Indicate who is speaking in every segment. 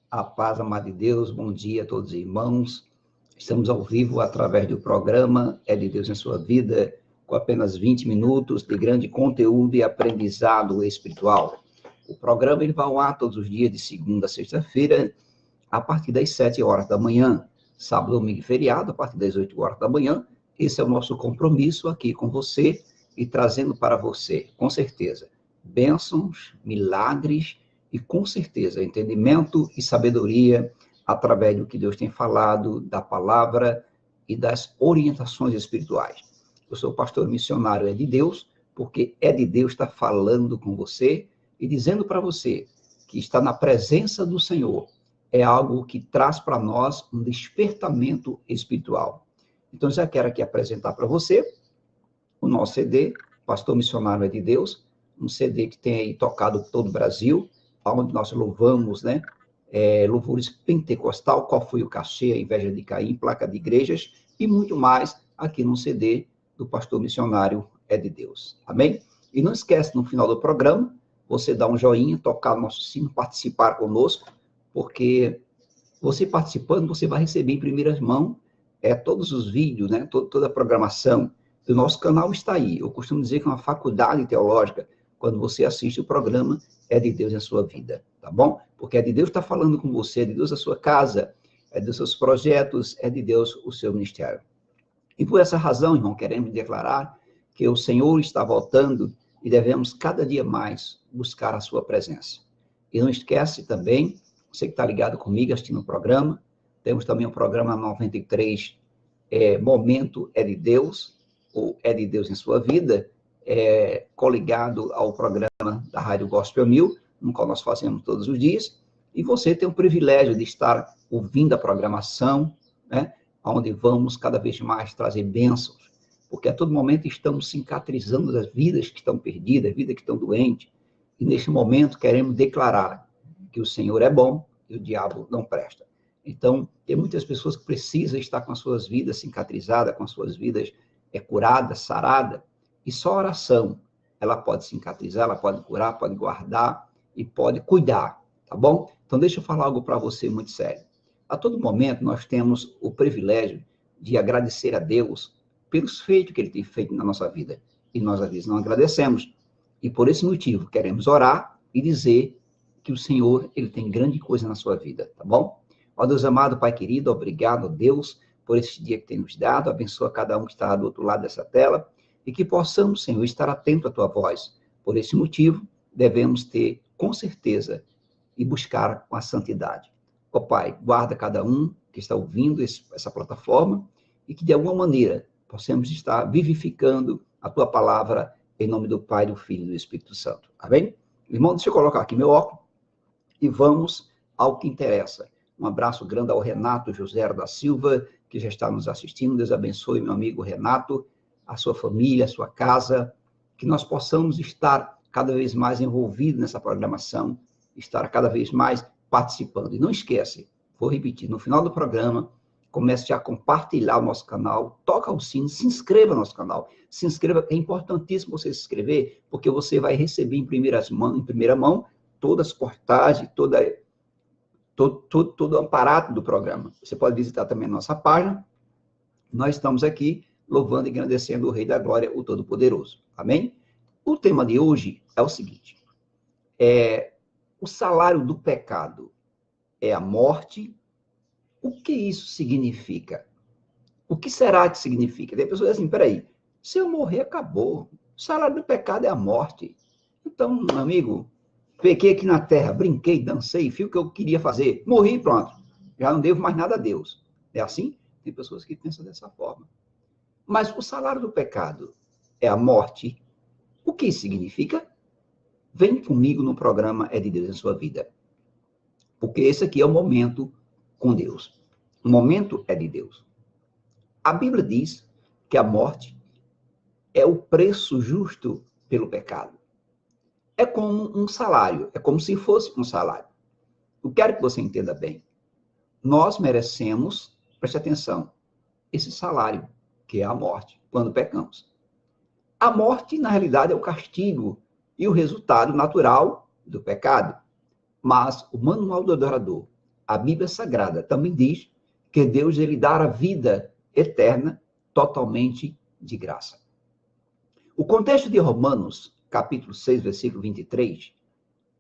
Speaker 1: A paz, amada de Deus, bom dia a todos os irmãos. Estamos ao vivo através do programa É de Deus em Sua Vida, com apenas 20 minutos de grande conteúdo e aprendizado espiritual. O programa ele vai ao ar todos os dias, de segunda a sexta-feira, a partir das 7 horas da manhã. Sábado, domingo e feriado, a partir das 8 horas da manhã. Esse é o nosso compromisso aqui com você e trazendo para você, com certeza, bênçãos, milagres e, com certeza, entendimento e sabedoria através do que Deus tem falado, da palavra e das orientações espirituais. Eu sou o pastor missionário É de Deus, porque É de Deus está falando com você e dizendo para você que está na presença do Senhor. É algo que traz para nós um despertamento espiritual. Então, já quero aqui apresentar para você o nosso CD, Pastor Missionário É de Deus, um CD que tem aí tocado todo o Brasil, onde nós louvamos, né? Louvores pentecostal, qual foi o cachê, a inveja de Caim, placa de igrejas e muito mais aqui no CD do Pastor Missionário É de Deus. Amém? E não esquece, no final do programa, você dar um joinha, tocar o nosso sino, participar conosco, porque você participando, você vai receber em primeiras mãos todos os vídeos, né? Toda a programação do nosso canal está aí. Eu costumo dizer que é uma faculdade teológica, quando você assiste o programa É de Deus em sua vida, tá bom? Porque É de Deus está falando com você, é de Deus a sua casa, é dos seus projetos, é de Deus o seu ministério. E por essa razão, irmão, queremos declarar que o Senhor está voltando e devemos cada dia mais buscar a sua presença. E não esquece também, você que está ligado comigo assistindo o programa, temos também o programa 93, Momento É de Deus, ou É de Deus em sua vida, coligado ao programa da Rádio Gospel 1000, no qual nós fazemos todos os dias, e você tem o privilégio de estar ouvindo a programação, né, onde vamos cada vez mais trazer bênçãos, porque a todo momento estamos cicatrizando as vidas que estão perdidas, as vidas que estão doentes, e neste momento queremos declarar que o Senhor é bom e o diabo não presta. Então, tem muitas pessoas que precisam estar com as suas vidas cicatrizadas, com as suas vidas curadas, saradas, e só oração, ela pode cicatrizar, ela pode curar, pode guardar e pode cuidar, tá bom? Então, deixa eu falar algo para você muito sério. A todo momento, nós temos o privilégio de agradecer a Deus pelos feitos que Ele tem feito na nossa vida. E nós, às vezes, não agradecemos. E por esse motivo, queremos orar e dizer que o Senhor, Ele tem grande coisa na sua vida, tá bom? Ó Deus amado, Pai querido, obrigado, Deus, por esse dia que tem nos dado. Abençoa cada um que está do outro lado dessa tela. E que possamos, Senhor, estar atento à Tua voz. Por esse motivo, devemos ter, com certeza, e buscar com a santidade. Ó Pai, guarda cada um que está ouvindo essa plataforma e que, de alguma maneira, possamos estar vivificando a Tua palavra em nome do Pai, do Filho e do Espírito Santo. Amém? Irmão, deixa eu colocar aqui meu óculos e vamos ao que interessa. Um abraço grande ao Renato José da Silva, que já está nos assistindo. Deus abençoe, meu amigo Renato, a sua família, a sua casa, que nós possamos estar cada vez mais envolvidos nessa programação, estar cada vez mais participando. E não esquece, vou repetir, no final do programa, comece a compartilhar o nosso canal, toca o sino, se inscreva no nosso canal. Se inscreva, é importantíssimo você se inscrever, porque você vai receber em primeira mão, todas as portagens, todo o aparato do programa. Você pode visitar também a nossa página. Nós estamos aqui louvando e agradecendo o Rei da Glória, o Todo-Poderoso. Amém? O tema de hoje é o seguinte: o salário do pecado é a morte. O que isso significa? O que será que significa? Tem pessoas assim, peraí, se eu morrer, acabou. O salário do pecado é a morte. Então, meu amigo, pequei aqui na terra, brinquei, dancei, fiz o que eu queria fazer, morri, pronto. Já não devo mais nada a Deus. É assim? Tem pessoas que pensam dessa forma. Mas o salário do pecado é a morte. O que isso significa? Vem comigo no programa É de Deus em sua vida. Porque esse aqui é o momento com Deus. O momento é de Deus. A Bíblia diz que a morte é o preço justo pelo pecado. É como um salário, é como se fosse um salário. Eu quero que você entenda bem. Nós merecemos, preste atenção, esse salário, que é a morte, quando pecamos. A morte, na realidade, é o castigo e o resultado natural do pecado. Mas o manual do adorador a Bíblia Sagrada também diz que Deus ele dá a vida eterna totalmente de graça. O contexto de Romanos, capítulo 6, versículo 23,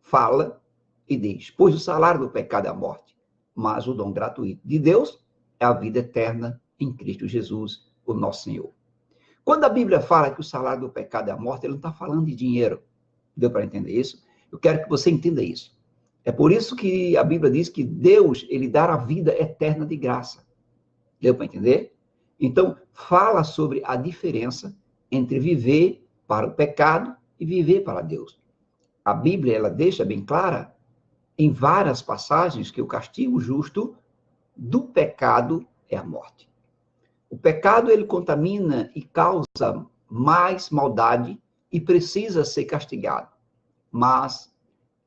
Speaker 1: fala e diz: pois o salário do pecado é a morte, mas o dom gratuito de Deus é a vida eterna em Cristo Jesus, o nosso Senhor. Quando a Bíblia fala que o salário do pecado é a morte, ele não está falando de dinheiro. Deu para entender isso? Eu quero que você entenda isso. É por isso que a Bíblia diz que Deus, ele dá a vida eterna de graça. Deu para entender? Então, fala sobre a diferença entre viver para o pecado e viver para Deus. A Bíblia, ela deixa bem clara, em várias passagens, que o castigo justo do pecado é a morte. O pecado, ele contamina e causa mais maldade e precisa ser castigado. Mas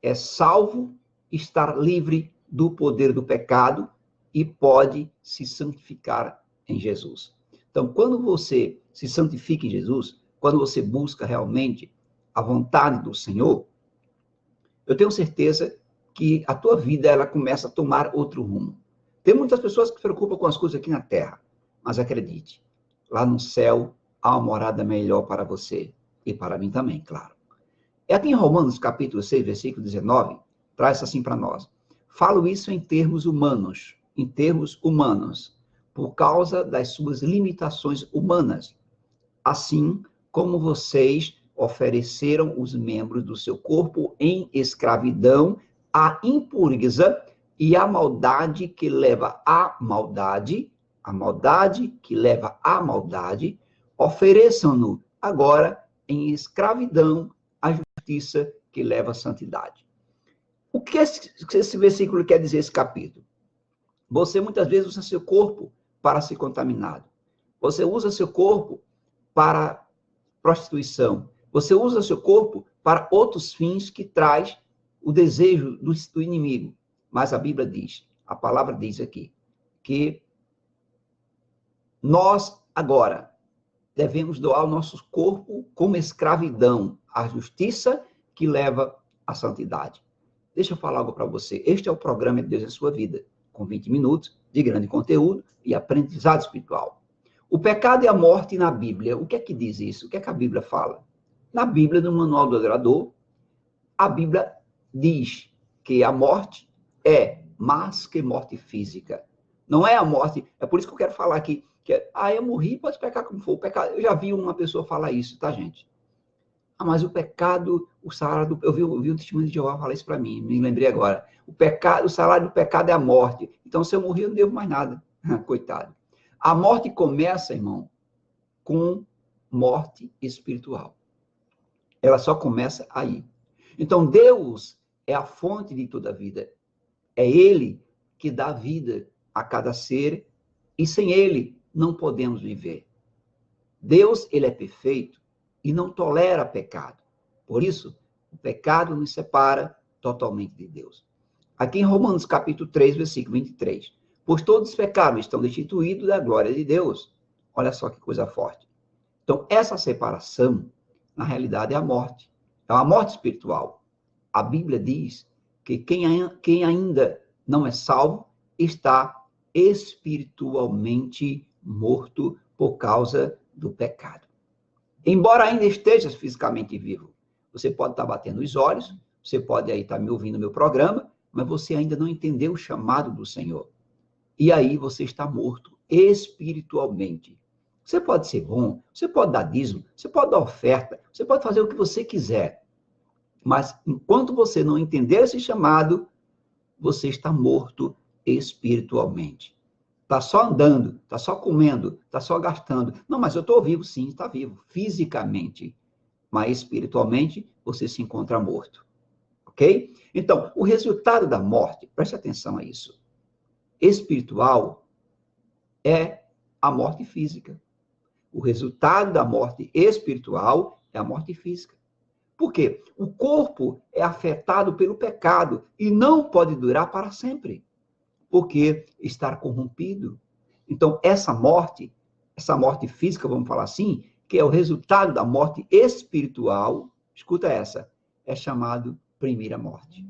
Speaker 1: é salvo estar livre do poder do pecado e pode se santificar em Jesus. Então, quando você se santifica em Jesus, quando você busca realmente a vontade do Senhor, eu tenho certeza que a tua vida ela começa a tomar outro rumo. Tem muitas pessoas que se preocupam com as coisas aqui na terra, mas acredite, lá no céu há uma morada melhor para você e para mim também, claro. E aqui em Romanos, capítulo 6, versículo 19, traz assim para nós. Falo isso em termos humanos, por causa das suas limitações humanas. Assim como vocês ofereceram os membros do seu corpo em escravidão à impureza e à maldade que leva à maldade, ofereçam-no agora em escravidão à justiça que leva à santidade. O que esse versículo quer dizer, esse capítulo? Você muitas vezes usa seu corpo para ser contaminado. Você usa seu corpo para prostituição. Você usa seu corpo para outros fins que traz o desejo do inimigo. Mas a Bíblia diz, a palavra diz aqui, que nós agora devemos doar o nosso corpo como escravidão à justiça que leva à santidade. Deixa eu falar algo para você. Este é o programa de Deus em sua vida, com 20 minutos de grande conteúdo e aprendizado espiritual. O pecado e a morte na Bíblia, o que é que diz isso? O que é que a Bíblia fala? Na Bíblia, no Manual do Adorador, a Bíblia diz que a morte é mais que morte física. Não é a morte, é por isso que eu quero falar aqui, eu morri, pode pecar como for. O pecado, eu já vi uma pessoa falar isso, tá, gente? Mas o pecado, o salário do... Eu vi um testemunho de Jeová falar isso para mim, me lembrei agora. O salário do pecado é a morte. Então, se eu morrer, eu não devo mais nada. Coitado. A morte começa, irmão, com morte espiritual. Ela só começa aí. Então, Deus é a fonte de toda a vida. É Ele que dá vida a cada ser e sem Ele não podemos viver. Deus, Ele é perfeito e não tolera pecado. Por isso, o pecado nos separa totalmente de Deus. Aqui em Romanos, capítulo 3, versículo 23. Pois todos os pecados estão destituídos da glória de Deus. Olha só que coisa forte. Então, essa separação, na realidade, é a morte. É uma morte espiritual. A Bíblia diz que quem ainda não é salvo está espiritualmente morto por causa do pecado. Embora ainda esteja fisicamente vivo, você pode estar batendo os olhos, você pode aí estar me ouvindo no meu programa, mas você ainda não entendeu o chamado do Senhor. E aí você está morto espiritualmente. Você pode ser bom, você pode dar dízimo, você pode dar oferta, você pode fazer o que você quiser. Mas enquanto você não entender esse chamado, você está morto espiritualmente. Está só andando, está só comendo, está só gastando. Não, mas eu estou vivo, sim, está vivo, fisicamente. Mas espiritualmente, você se encontra morto. Ok? Então, o resultado da morte, preste atenção a isso, espiritual é a morte física. O resultado da morte espiritual é a morte física. Por quê? O corpo é afetado pelo pecado e não pode durar para sempre. Porque está corrompido. Então, essa morte física, vamos falar assim, que é o resultado da morte espiritual, escuta essa, é chamado primeira morte.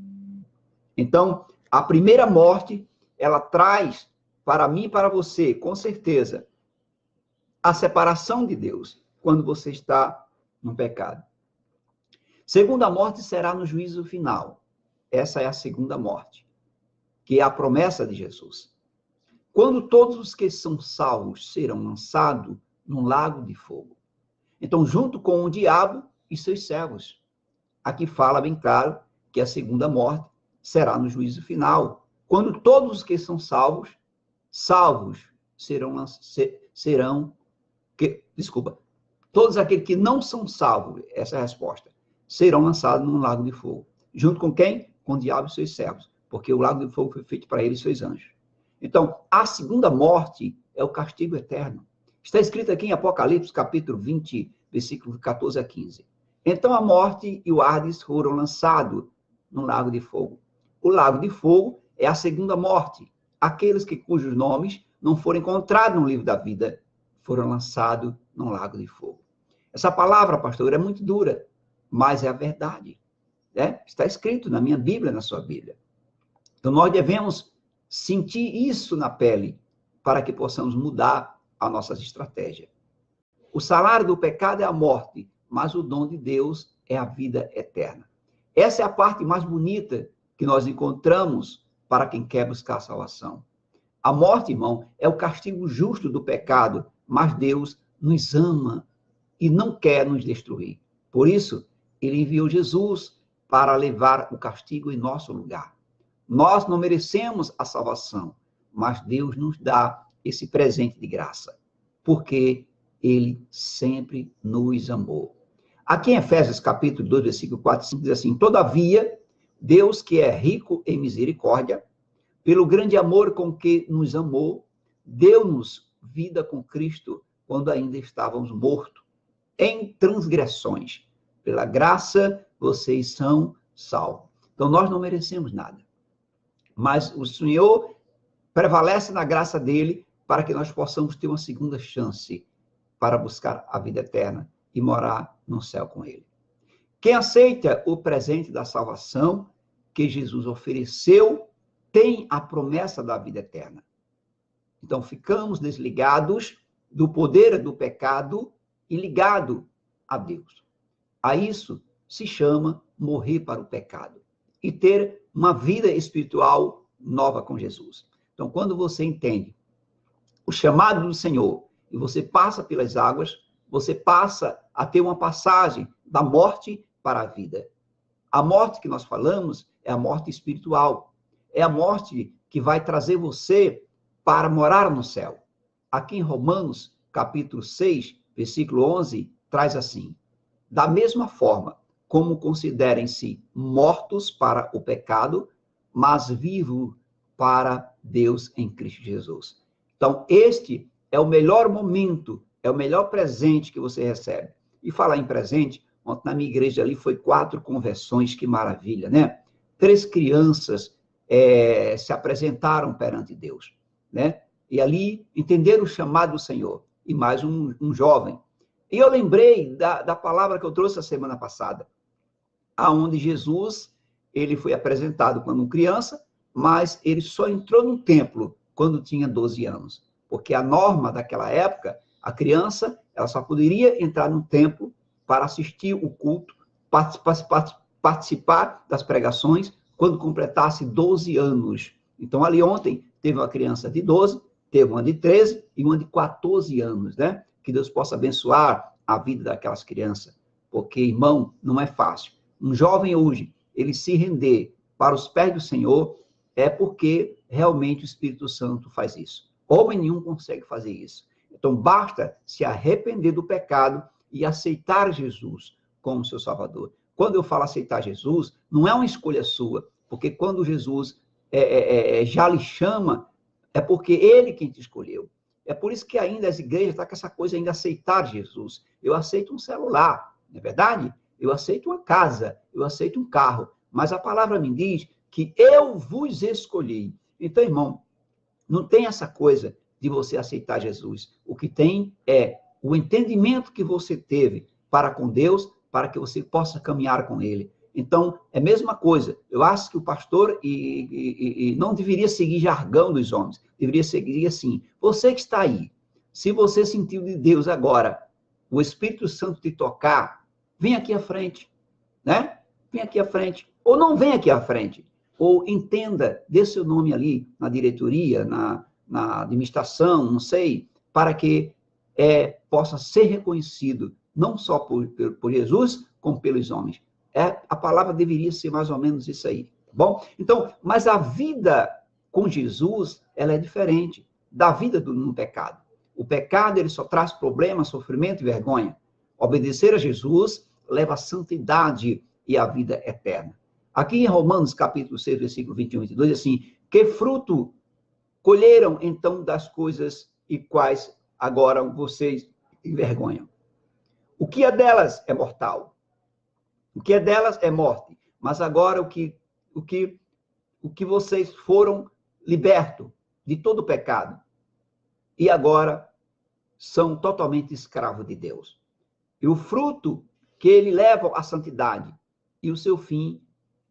Speaker 1: Então, a primeira morte ela traz para mim e para você, com certeza, a separação de Deus quando você está no pecado. Segunda morte será no juízo final. Essa é a segunda morte, que é a promessa de Jesus. Quando todos os que são salvos serão lançados num lago de fogo. Então, junto com o diabo e seus servos. Aqui fala bem claro que a segunda morte será no juízo final, quando todos os que são salvos todos aqueles que não são salvos, essa é a resposta, serão lançados num lago de fogo. Junto com quem? Com o diabo e seus servos, porque o lago de fogo foi feito para ele e seus anjos. Então, a segunda morte é o castigo eterno. Está escrito aqui em Apocalipse, capítulo 20, versículos 14 a 15. Então a morte e o Hades foram lançados no lago de fogo. O lago de fogo é a segunda morte. Aqueles cujos nomes não foram encontrados no livro da vida foram lançados no lago de fogo. Essa palavra, pastor, é muito dura, mas é a verdade. Né? Está escrito na minha Bíblia, na sua Bíblia. Então nós devemos sentir isso na pele para que possamos mudar as nossas estratégias. O salário do pecado é a morte, mas o dom de Deus é a vida eterna. Essa é a parte mais bonita que nós encontramos para quem quer buscar a salvação. A morte, irmão, é o castigo justo do pecado, mas Deus nos ama e não quer nos destruir. Por isso, ele enviou Jesus para levar o castigo em nosso lugar. Nós não merecemos a salvação, mas Deus nos dá esse presente de graça, porque ele sempre nos amou. Aqui em Efésios capítulo 2, versículo 4 e 5, diz assim: todavia, Deus que é rico em misericórdia, pelo grande amor com que nos amou, deu-nos vida com Cristo quando ainda estávamos mortos em transgressões. Pela graça, vocês são salvos. Então, nós não merecemos nada. Mas o Senhor prevalece na graça dele para que nós possamos ter uma segunda chance para buscar a vida eterna e morar no céu com ele. Quem aceita o presente da salvação que Jesus ofereceu tem a promessa da vida eterna. Então, ficamos desligados do poder do pecado e ligado a Deus. A isso se chama morrer para o pecado e ter uma vida espiritual nova com Jesus. Então, quando você entende o chamado do Senhor e você passa pelas águas, você passa a ter uma passagem da morte para a vida. A morte que nós falamos é a morte espiritual. É a morte que vai trazer você para morar no céu. Aqui em Romanos, capítulo 6, versículo 11, traz assim: da mesma forma como considerem-se mortos para o pecado, mas vivos para Deus em Cristo Jesus. Então, este é o melhor momento, é o melhor presente que você recebe. E falar em presente, ontem na minha igreja ali foi 4 conversões, que maravilha, né? 3 crianças se apresentaram perante Deus, né? E ali entenderam o chamado do Senhor. E mais um jovem. E eu lembrei da palavra que eu trouxe a semana passada, aonde Jesus, ele foi apresentado quando criança, mas ele só entrou no templo quando tinha 12 anos. Porque a norma daquela época, a criança, ela só poderia entrar no templo para assistir o culto, participar das pregações, quando completasse 12 anos. Então, ali ontem, teve uma criança de 12, teve uma de 13 e uma de 14 anos, né? Que Deus possa abençoar a vida daquelas crianças, porque, irmão, não é fácil. Um jovem hoje, ele se render para os pés do Senhor, é porque realmente o Espírito Santo faz isso. Homem nenhum consegue fazer isso. Então, basta se arrepender do pecado e aceitar Jesus como seu Salvador. Quando eu falo aceitar Jesus, não é uma escolha sua, porque quando Jesus já lhe chama, é porque ele quem te escolheu. É por isso que ainda as igrejas estão com essa coisa ainda de aceitar Jesus. Eu aceito um celular, não é verdade? Eu aceito uma casa, eu aceito um carro, mas a palavra me diz que eu vos escolhi. Então, irmão, não tem essa coisa de você aceitar Jesus. O que tem é o entendimento que você teve para com Deus, para que você possa caminhar com ele. Então, é a mesma coisa. Eu acho que o pastor não deveria seguir jargão dos homens. Deveria seguir assim. Você que está aí, se você sentiu de Deus agora, o Espírito Santo te tocar, vem aqui à frente, né? Vem aqui à frente. Ou não vem aqui à frente. Ou entenda, dê seu nome ali na diretoria, na administração, não sei, para que possa ser reconhecido, não só por Jesus, como pelos homens. A palavra deveria ser mais ou menos isso aí, tá bom? Então, mas a vida com Jesus, ela é diferente da vida no pecado. O pecado, ele só traz problemas, sofrimento e vergonha. Obedecer a Jesus leva a santidade e a vida eterna. Aqui em Romanos, capítulo 6, versículo 21 e 22, assim, que fruto colheram, então, das coisas e quais agora vocês envergonham? O que é delas é mortal. O que é delas é morte. Mas agora o que vocês foram libertos de todo o pecado. E agora são totalmente escravos de Deus. E o fruto que ele leva à santidade. E o seu fim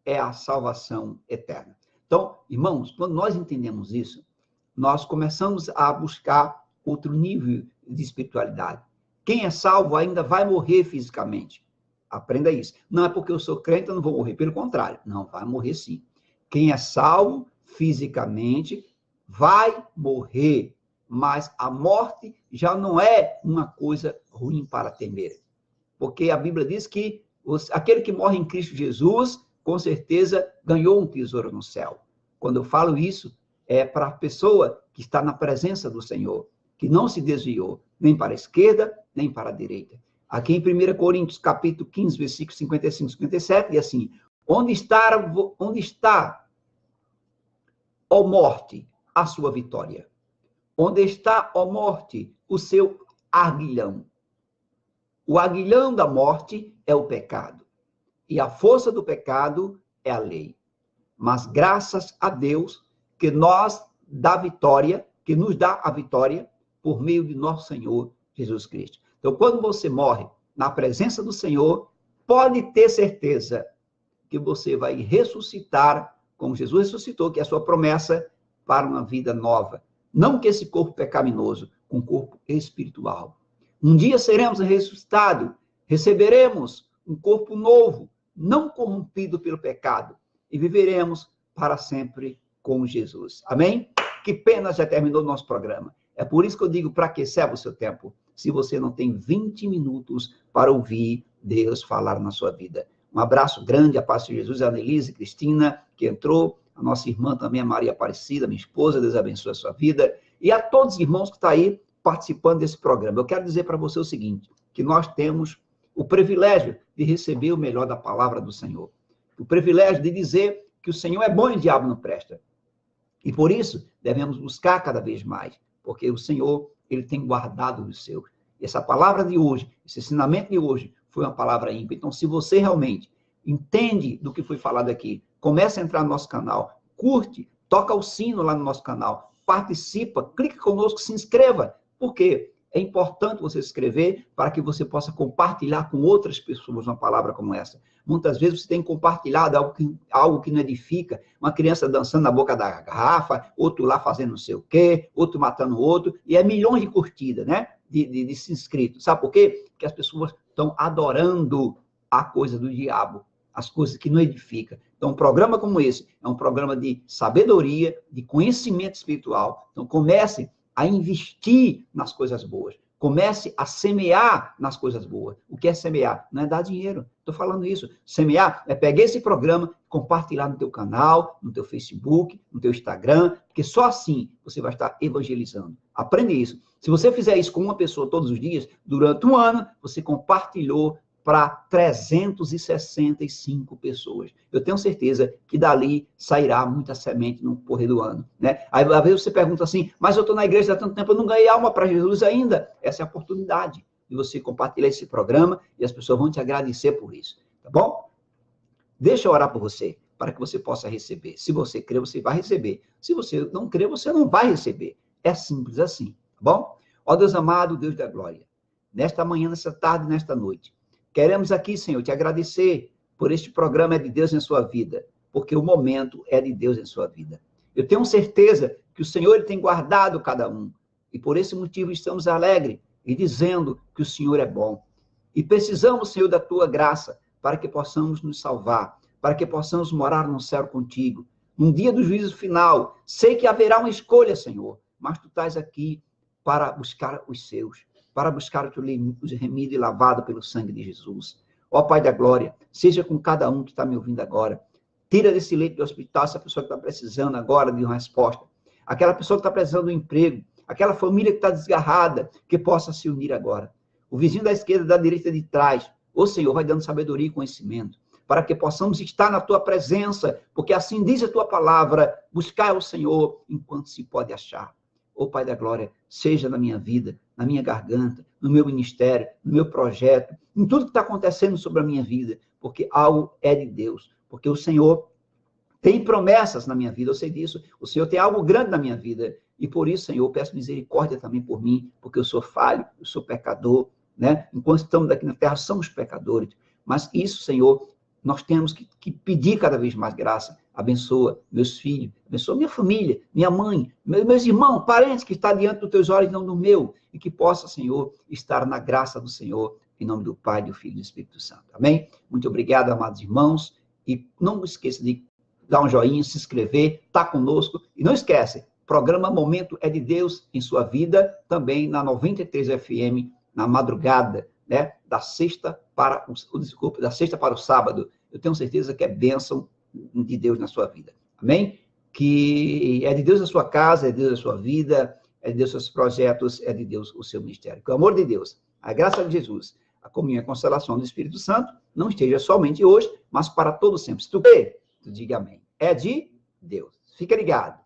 Speaker 1: é a salvação eterna. Então, irmãos, quando nós entendemos isso, nós começamos a buscar outro nível de espiritualidade. Quem é salvo ainda vai morrer fisicamente. Aprenda isso. Não é porque eu sou crente, eu não vou morrer. Pelo contrário. Não, vai morrer sim. Quem é salvo fisicamente vai morrer. Mas a morte já não é uma coisa ruim para temer. Porque a Bíblia diz que aquele que morre em Cristo Jesus, com certeza, ganhou um tesouro no céu. Quando eu falo isso, é para a pessoa que está na presença do Senhor, que não se desviou, nem para a esquerda, nem para a direita. Aqui em 1 Coríntios, capítulo 15, versículos 55 e 57, diz assim, onde está, ó morte, a sua vitória? Onde está, ó morte, o seu aguilhão? O aguilhão da morte é o pecado. E a força do pecado é a lei. Mas graças a Deus que nos dá a vitória por meio de nosso Senhor Jesus Cristo. Então, quando você morre na presença do Senhor, pode ter certeza que você vai ressuscitar como Jesus ressuscitou, que é a sua promessa para uma vida nova. Não que esse corpo pecaminoso, um corpo espiritual. Um dia seremos ressuscitados, receberemos um corpo novo, não corrompido pelo pecado, e viveremos para sempre com Jesus. Amém? Que pena já terminou o nosso programa. É por isso que eu digo, para que serve o seu tempo, se você não tem 20 minutos para ouvir Deus falar na sua vida. Um abraço grande, a paz de Jesus, a Annelise, Cristina, que entrou, a nossa irmã também, a Maria Aparecida, minha esposa, Deus abençoe a sua vida, e a todos os irmãos que estão aí participando desse programa. Eu quero dizer para você o seguinte, que nós temos o privilégio de receber o melhor da palavra do Senhor. O privilégio de dizer que o Senhor é bom e o diabo não presta. E por isso, devemos buscar cada vez mais, porque o Senhor, ele tem guardado os seus. E essa palavra de hoje, esse ensinamento de hoje, foi uma palavra ímpar. Então, se você realmente entende do que foi falado aqui, comece a entrar no nosso canal, curte, toca o sino lá no nosso canal, participa, clique conosco, se inscreva. Por quê? É importante você se inscrever para que você possa compartilhar com outras pessoas uma palavra como essa. Muitas vezes você tem compartilhado algo que não edifica, uma criança dançando na boca da garrafa, outro lá fazendo não sei o quê, outro matando o outro, e é milhões de curtidas, né? De inscritos. Sabe por quê? Porque as pessoas estão adorando a coisa do diabo, as coisas que não edificam. Então, um programa como esse é um programa de sabedoria, de conhecimento espiritual. Então, comece a investir nas coisas boas. Comece a semear nas coisas boas. O que é semear? Não é dar dinheiro. Estou falando isso. Semear é pegar esse programa, compartilhar no teu canal, no teu Facebook, no teu Instagram, porque só assim você vai estar evangelizando. Aprende isso. Se você fizer isso com uma pessoa todos os dias, durante um ano, você compartilhou para 365 pessoas. Eu tenho certeza que dali sairá muita semente no correr do ano, né? Aí, às vezes, você pergunta assim, mas eu estou na igreja há tanto tempo, eu não ganhei alma para Jesus ainda. Essa é a oportunidade de você compartilhar esse programa e as pessoas vão te agradecer por isso, tá bom? Deixa eu orar por você, para que você possa receber. Se você crer, você vai receber. Se você não crer, você não vai receber. É simples assim, tá bom? Ó Deus amado, Deus da glória, nesta manhã, nesta tarde, nesta noite, queremos aqui, Senhor, te agradecer por este programa É de Deus em sua vida, porque o momento é de Deus em sua vida. Eu tenho certeza que o Senhor ele tem guardado cada um, e por esse motivo estamos alegres e dizendo que o Senhor é bom. E precisamos, Senhor, da tua graça para que possamos nos salvar, para que possamos morar no céu contigo. Num dia do juízo final, sei que haverá uma escolha, Senhor, mas tu estás aqui para buscar os seus, para buscar o teu remido e lavado pelo sangue de Jesus. Ó Pai da glória, seja com cada um que está me ouvindo agora. Tira desse leito do hospital essa pessoa que está precisando agora de uma resposta. Aquela pessoa que está precisando de um emprego. Aquela família que está desgarrada, que possa se unir agora. O vizinho da esquerda, da direita, de trás. Ô Senhor, vai dando sabedoria e conhecimento, para que possamos estar na tua presença, porque assim diz a tua palavra, buscar o Senhor enquanto se pode achar. Ô Pai da glória, seja na minha vida, na minha garganta, no meu ministério, no meu projeto, em tudo que está acontecendo sobre a minha vida, porque algo é de Deus, porque o Senhor tem promessas na minha vida, eu sei disso, o Senhor tem algo grande na minha vida, e por isso, Senhor, eu peço misericórdia também por mim, porque eu sou falho, eu sou pecador, né? Enquanto estamos aqui na terra, somos pecadores, mas isso, Senhor, nós temos que pedir cada vez mais graça. Abençoa meus filhos, abençoa minha família, minha mãe, meus irmãos, parentes que estão diante dos teus olhos, não do meu, e que possa, Senhor, estar na graça do Senhor, em nome do Pai, do Filho e do Espírito Santo. Amém? Muito obrigado, amados irmãos, e não esqueça de dar um joinha, se inscrever, tá conosco, e não esquece, programa Momento é de Deus em sua vida, também na 93 FM, na madrugada, né, da sexta para o sábado. Eu tenho certeza que é bênção de Deus na sua vida. Amém? Que é de Deus a sua casa, é de Deus a sua vida, é de Deus os seus projetos, é de Deus o seu ministério. Que o amor de Deus, a graça de Jesus, a comunhão e a consolação do Espírito Santo não esteja somente hoje, mas para todo sempre. Se tu crê, tu diga amém. É de Deus. Fica ligado.